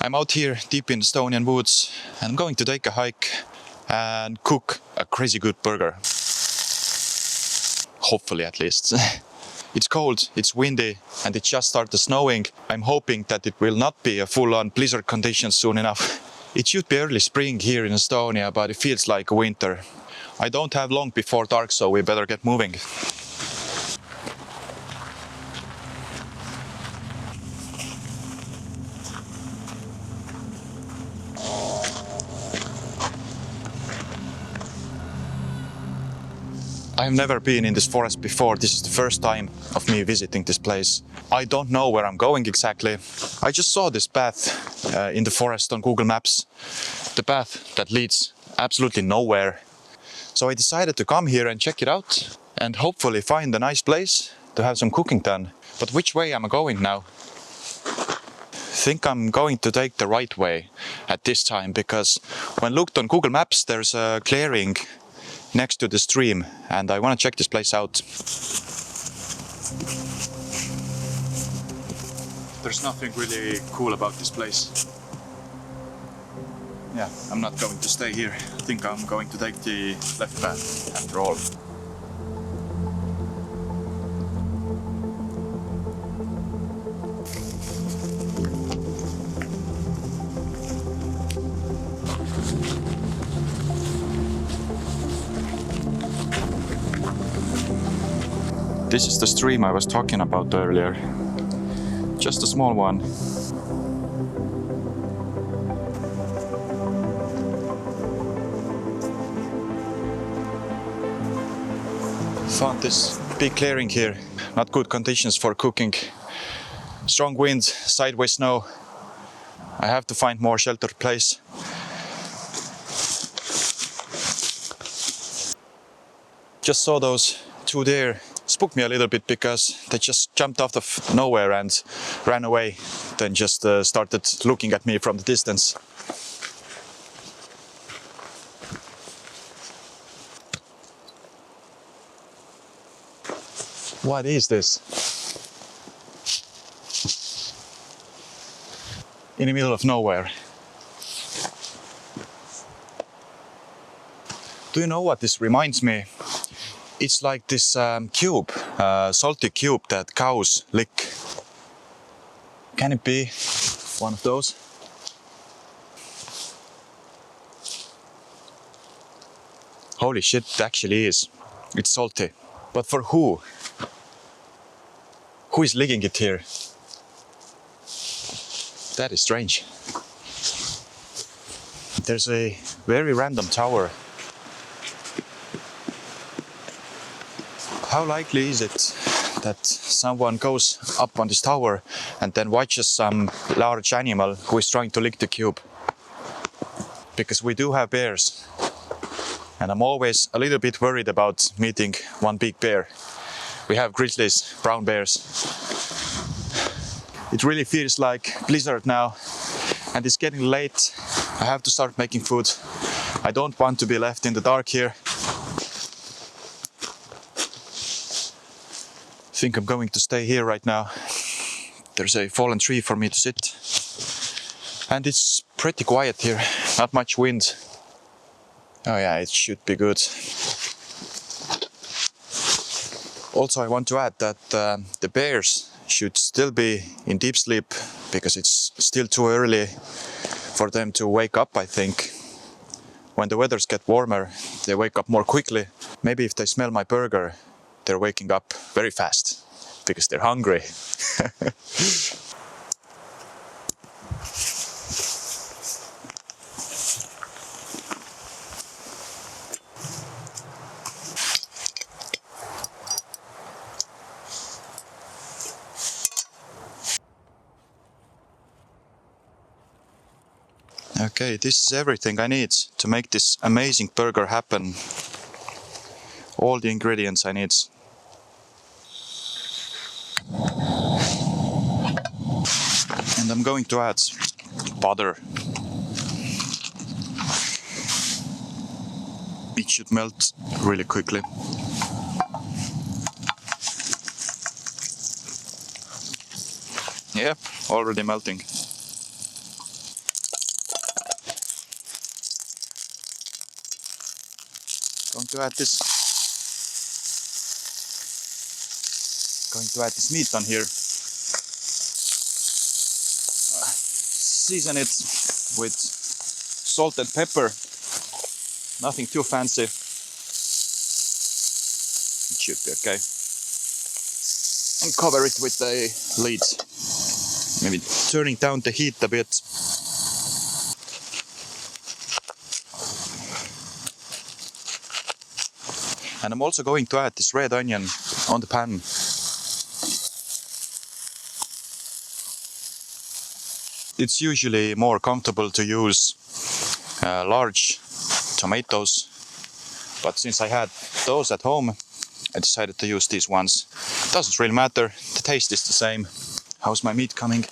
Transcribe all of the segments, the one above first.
I'm out here deep in Estonian woods and I'm going to take a hike and cook a crazy good burger. Hopefully, at least. It's cold, it's windy, and it just started snowing. I'm hoping that it will not be a full-on blizzard condition soon enough. It should be early spring here in Estonia, but it feels like winter. I don't have long before dark, so we better get moving. I've never been in this forest before. This is the first time of me visiting this place. I don't know where I'm going exactly. I just saw this path in the forest on Google Maps. The path that leads absolutely nowhere. So I decided to come here and check it out and hopefully find a nice place to have some cooking done. But which way am I going now? I think I'm going to take the right way at this time, because when looked on Google Maps there's a clearing next to the stream and I want to check this place out. There's nothing really cool about this place. Yeah, I'm not going to stay here. I think I'm going to take the left path after all. This is the stream I was talking about earlier. Just a small one. Found this big clearing here. Not good conditions for cooking. Strong wind, sideways snow. I have to find more sheltered place. Just saw those two deer. Spooked me a little bit because they just jumped out of nowhere and ran away. Then just started looking at me from the distance. What is this? In the middle of nowhere. Do you know what this reminds me? It's like this cube, salty cube that cows lick. Can it be one of those? Holy shit, it actually is. It's salty. But for who? Who is licking it here? That is strange. There's a very random tower. How likely is it that someone goes up on this tower and then watches some large animal who is trying to lick the cube? Because we do have bears. And I'm always a little bit worried about meeting one big bear. We have grizzlies, brown bears. It really feels like blizzard now. And it's getting late. I have to start making food. I don't want to be left in the dark here. I think I'm going to stay here right now. There's a fallen tree for me to sit. And it's pretty quiet here, not much wind. Oh yeah, it should be good. Also, I want to add that the bears should still be in deep sleep because it's still too early for them to wake up, I think. When the weathers get warmer, they wake up more quickly. Maybe if they smell my burger, they're waking up very fast because they're hungry. Okay, this is everything I need to make this amazing burger happen. All the ingredients I need. And I'm going to add butter. It should melt really quickly. Yep, already melting. Going to add this. Going to add this meat on here. Season it with salt and pepper. Nothing too fancy. It should be okay. And cover it with a lid. Maybe turning down the heat a bit. And I'm also going to add this red onion on the pan. It's usually more comfortable to use large tomatoes, but since I had those at home, I decided to use these ones. Doesn't really matter, the taste is the same. How's my meat coming?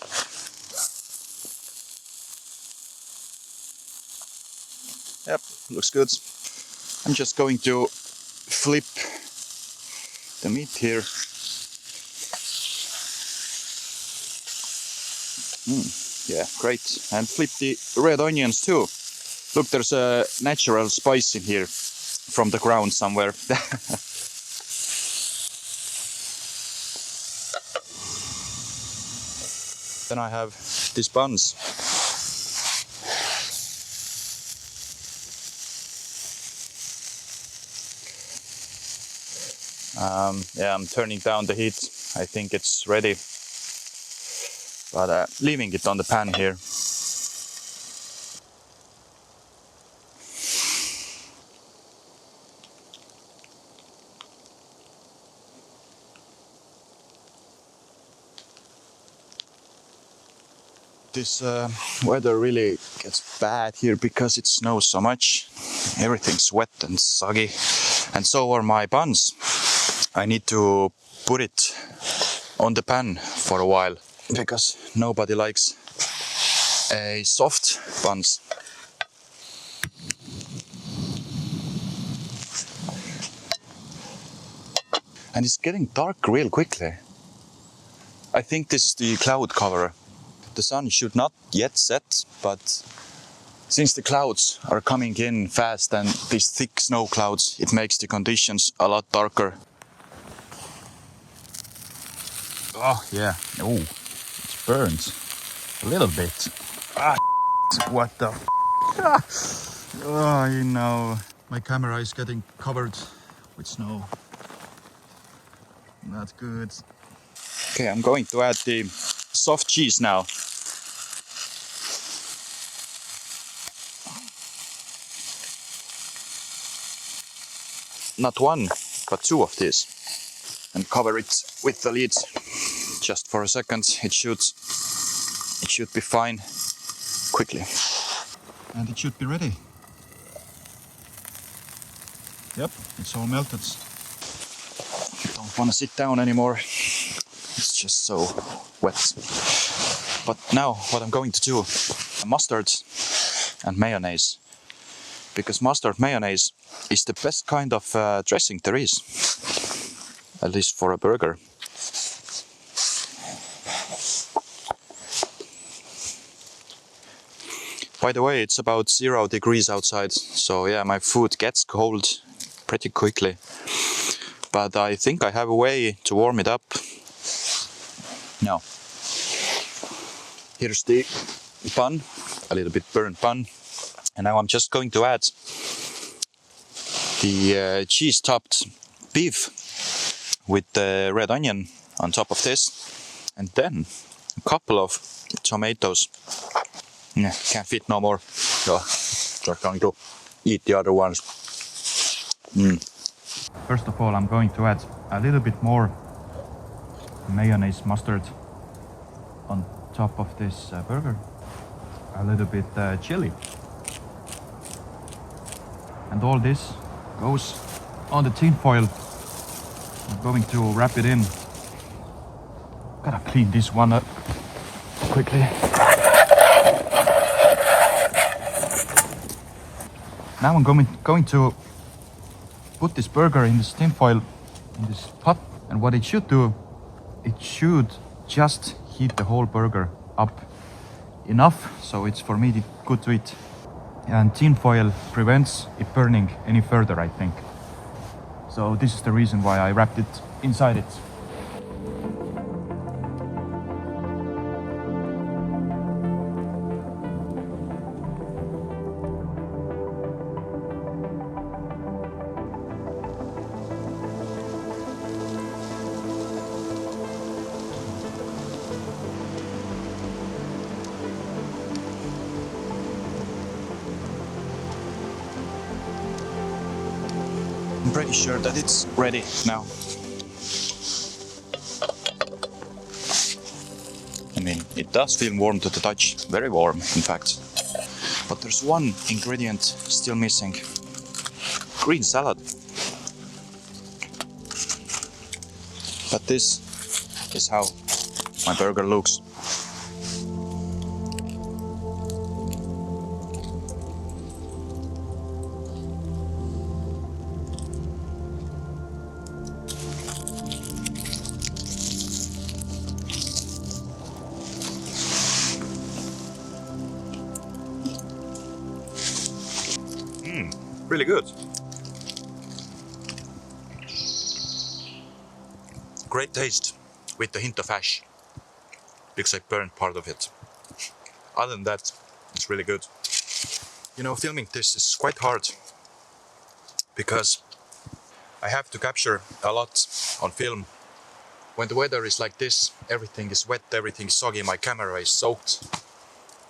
Yep, looks good. I'm just going to flip the meat here. Yeah, great. And flip the red onions too. Look, there's a natural spice in here from the ground somewhere. Then I have these buns. Yeah, I'm turning down the heat. I think it's ready. But leaving it on the pan here. This weather really gets bad here because it snows so much. Everything's wet and soggy. And so are my buns. I need to put it on the pan for a while because nobody likes a soft buns. And it's getting dark real quickly. I think this is the cloud cover. The sun should not yet set, but since the clouds are coming in fast and these thick snow clouds, it makes the conditions a lot darker. Oh yeah, oh, it's burnt a little bit. Ah, what the f. Oh, you know, my camera is getting covered with snow. Not good. Okay, I'm going to add the soft cheese now. Not one, but two of these. And cover it with the lid just for a second. It should be fine quickly. And it should be ready. Yep, it's all melted. Don't want to sit down anymore. It's just so wet. But now what I'm going to do, mustard and mayonnaise. Because mustard mayonnaise is the best kind of dressing there is. At least for a burger. By the way, it's about 0 degrees outside, so yeah, my food gets cold pretty quickly. But I think I have a way to warm it up. Now, here's the bun, a little bit burnt bun. And now I'm just going to add the cheese-topped beef with the red onion on top of this. And then a couple of tomatoes. Nah, can't fit no more. So just going to eat the other ones. First of all, I'm going to add a little bit more mayonnaise mustard on top of this burger. A little bit chili. And all this goes on the tin foil. I'm going to wrap it in. Gotta clean this one up quickly. Now I'm going to put this burger in this tin foil, in this pot. And what it should do, it should just heat the whole burger up enough so it's for me good to eat. and tin foil prevents it burning any further, I think. So this is the reason why I wrapped it inside it. I'm pretty sure that it's ready now. I mean, it does feel warm to the touch, very warm in fact. But there's one ingredient still missing. Green salad. But this is how my burger looks. Really good. Great taste with the hint of ash, because I burned part of it. Other than that, it's really good. You know, filming this is quite hard because I have to capture a lot on film. When the weather is like this, everything is wet, everything is soggy, my camera is soaked,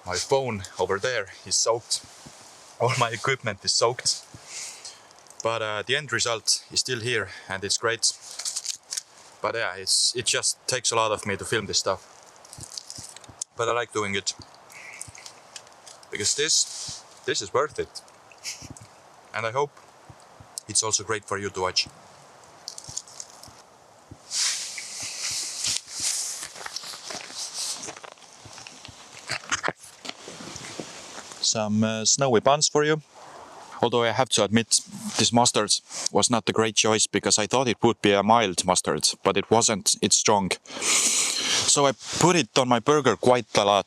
my phone over there is soaked, all my equipment is soaked. But the end result is still here and it's great. But yeah, it just takes a lot of me to film this stuff. But I like doing it. Because this is worth it. And I hope it's also great for you to watch. Some snowy buns for you. Although I have to admit, this mustard was not a great choice because I thought it would be a mild mustard, but it wasn't, it's strong. So I put it on my burger quite a lot.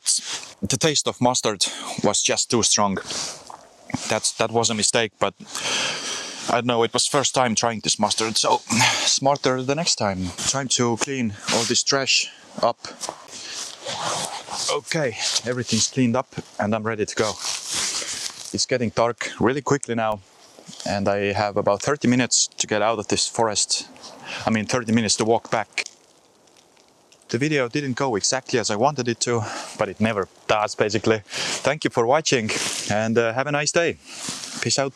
The taste of mustard was just too strong. That was a mistake, but I don't know, it was first time trying this mustard, so smarter the next time. Time to clean all this trash up. Okay, everything's cleaned up and I'm ready to go. It's getting dark really quickly now, and I have about 30 minutes to get out of this forest. I mean 30 minutes to walk back. The video didn't go exactly as I wanted it to, but it never does basically. Thank you for watching and have a nice day. Peace out.